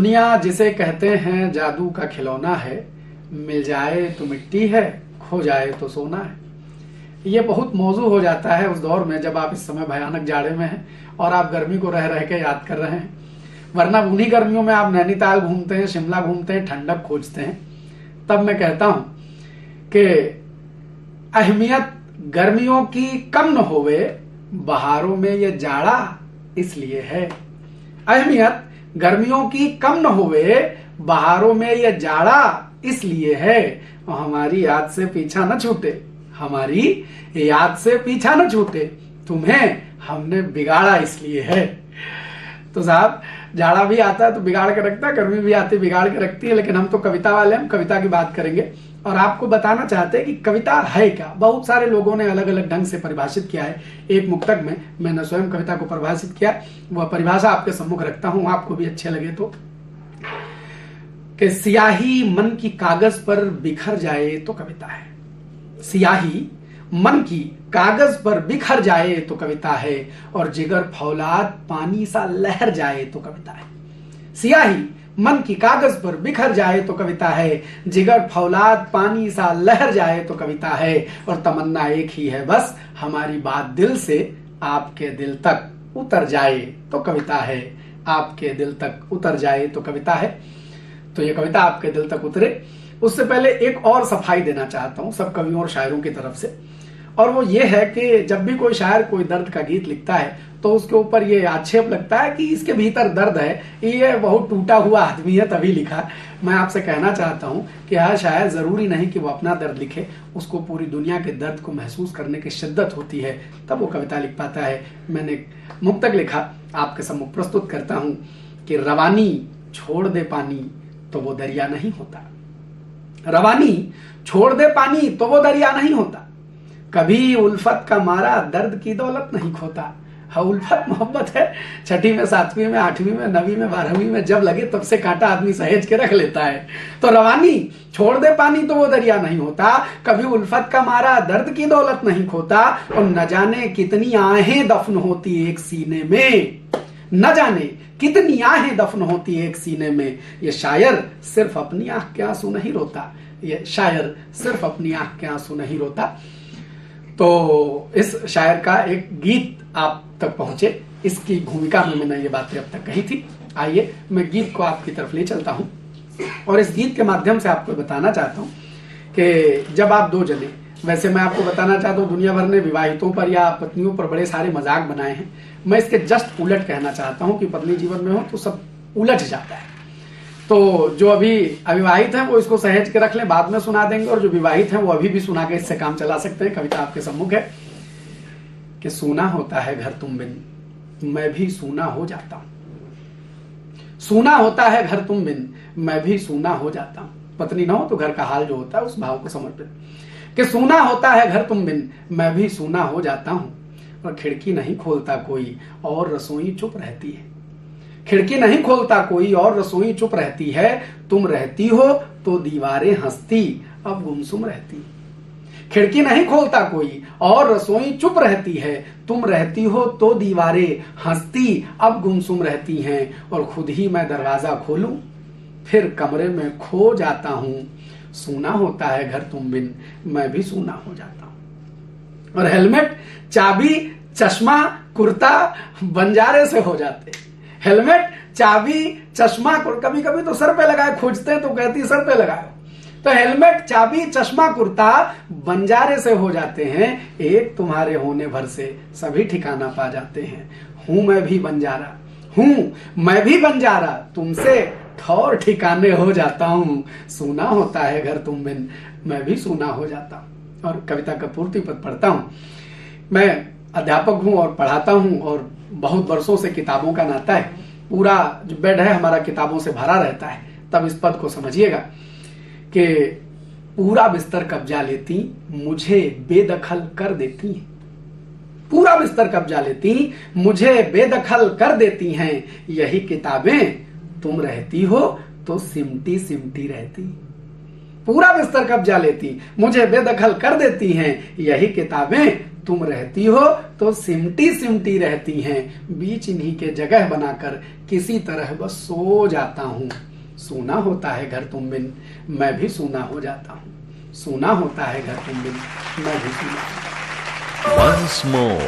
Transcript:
दुनिया जिसे कहते हैं जादू का खिलौना है, मिल जाए तो मिट्टी है, खो जाए तो सोना है। ये बहुत मौजू हो जाता है उस दौर में जब आप इस समय भयानक जाड़े में हैं और आप गर्मी को रह रह के याद कर रहे हैं। वरना उन्हीं गर्मियों में आप नैनीताल घूमते हैं, शिमला घूमते हैं, ठंडक खोजते हैं। तब मैं कहता हूं कि अहमियत गर्मियों की कम न होवे, बहारों में ये जाड़ा इसलिए है। अहमियत गर्मियों की कम न होवे, बहारों में ये जाड़ा इसलिए है। और हमारी याद से पीछा न छूटे, हमारी याद से पीछा न छूटे, तुम्हें हमने बिगाड़ा इसलिए है। तो साहब, जाड़ा भी आता है तो बिगाड़ के रखता है, गर्मी भी आती है बिगाड़ के रखती है। लेकिन हम तो कविता वाले, हम कविता की बात करेंगे और आपको बताना चाहते हैं कि कविता है क्या। बहुत सारे लोगों ने अलग अलग ढंग से परिभाषित किया है। एक मुक्तक में मैंने स्वयं कविता को परिभाषित किया, वह परिभाषा आपके सम्मुख रखता हूं, आपको भी अच्छे लगे तो। कि सियाही मन की कागज पर बिखर जाए तो कविता है। सियाही मन की कागज पर बिखर जाए तो कविता है, और जिगर फौलाद पानी सा लहर जाए तो कविता है। सियाही मन की कागज पर बिखर जाए तो कविता है, जिगर फौलाद पानी सा लहर जाए तो कविता है। और तमन्ना एक ही है बस, हमारी बात दिल से आपके दिल तक उतर जाए तो कविता है। आपके दिल तक उतर जाए तो कविता है। तो ये कविता आपके दिल तक उतरे, उससे पहले एक और सफाई देना चाहता हूं सब कवियों और शायरों की तरफ से। और वो ये है कि जब भी कोई शायर कोई दर्द का गीत लिखता है तो उसके ऊपर ये आक्षेप लगता है कि इसके भीतर दर्द है, ये बहुत टूटा हुआ आदमी है तभी लिखा। मैं आपसे कहना चाहता हूं कि हर शायर जरूरी नहीं कि वो अपना दर्द लिखे, उसको पूरी दुनिया के दर्द को महसूस करने की शिद्दत होती है, तब वो कविता लिख पाता है। मैंने मुक्तक लिखा, आपके सम्मुख प्रस्तुत करता हूं कि रवानी छोड़ दे पानी तो वो दरिया नहीं होता। रवानी छोड़ दे पानी तो वो दरिया नहीं होता, कभी उल्फत का मारा दर्द की दौलत नहीं खोता। हाँ, उल्फत मोहब्बत है, छठी में, सातवीं में, आठवीं में, नवीं में, 12वीं में जब लगे तब से कांटा आदमी सहेज के रख लेता है। तो रवानी छोड़ दे पानी तो वो दरिया नहीं होता, कभी उल्फत का मारा दर्द की दौलत नहीं खोता। और न जाने कितनी आहें दफन होती एक सीने में, न जाने कितनी आहें दफन होती एक सीने में। ये शायर सिर्फ अपनी आंख के आंसू नहीं रोता, ये शायर सिर्फ अपनी आंख के आंसू नहीं रोता। तो इस शायर का एक गीत आप तक पहुंचे, इसकी भूमिका में मैंने ये बातें अब तक कही थी। आइए मैं गीत को आपकी तरफ ले चलता हूं और इस गीत के माध्यम से आपको बताना चाहता हूं कि जब आप दो जने, वैसे मैं आपको बताना चाहता हूं दुनिया भर ने विवाहितों पर या पत्नियों पर बड़े सारे मजाक बनाए हैं, मैं इसके जस्ट उलट कहना चाहता हूं कि पत्नी जीवन में हो तो सब उलट जाता है। तो जो अभी अविवाहित हैं वो इसको सहेज के रख लें, बाद में सुना देंगे, और जो विवाहित हैं वो अभी भी सुना के इससे काम चला सकते हैं। कविता आपके सम्मुख है कि सूना होता है घर तुम बिन, मैं भी सूना हो जाता हूं। सूना होता है घर तुम बिन, मैं भी सूना हो जाता हूं। पत्नी ना हो तो घर का हाल जो होता है उस भाव को समर्पित कि सूना होता है घर तुम बिन, मैं भी सूना हो जाता हूं। और खिड़की नहीं खोलता कोई और रसोई चुप रहती है। खिड़की नहीं खोलता कोई और रसोई चुप रहती है। तुम रहती हो तो दीवारें हंसती अब गुमसुम रहती। खिड़की नहीं खोलता कोई और रसोई चुप रहती है। तुम रहती हो तो दीवारें हंसती अब गुमसुम रहती हैं। और खुद ही मैं दरवाजा खोलूं फिर कमरे में खो जाता हूं। सूना होता है घर तुम बिन, मैं भी सूना हो जाता हूं। और हेलमेट, चाबी, चश्मा, कुर्ता बंजारे से हो जाते। हेलमेट, चाबी, चश्मा, कभी कभी तो सर पे लगाए खोजते हैं तो कहती सर पे लगाओ। तो हेलमेट, चाबी, चश्मा, कुर्ता बंजारे से हो जाते हैं। एक तुम्हारे होने भर से सभी ठिकाना पा जाते हैं। हूं मैं भी बंजारा, हूं मैं भी बंजारा, तुमसे ठौर ठिकाने हो जाता हूं। सूना होता है घर तुम बिन, मैं भी सूना हो जाता हूं। और कविता का पूर्ति पद पढ़ता हूं। मैं अध्यापक हूं और पढ़ाता हूं और बहुत वर्षों से किताबों का नाता है। पूरा जो बेड है हमारा किताबों से भरा रहता है। तब इस पद को समझिएगा कि पूरा बिस्तर कब्जा लेती, मुझे बेदखल कर देती हैं। पूरा बिस्तर कब्जा लेती, मुझे बेदखल कर देती हैं। यही किताबें तुम रहती हो तो सिमटी सिमटी रहती। पूरा बिस्तर कब्जा लेती, मुझे बेदखल कर देती हैं। यही किताबें तुम रहती हो तो सिमटी सिमटी रहती हैं, बीच इन्हीं के जगह बनाकर किसी तरह बस सो जाता हूँ। सूना होता है घर तुम बिन, मैं भी सूना हो जाता हूँ। सूना होता है घर तुम बिन, मैं भी सूना हो जाता हूँ। Once more.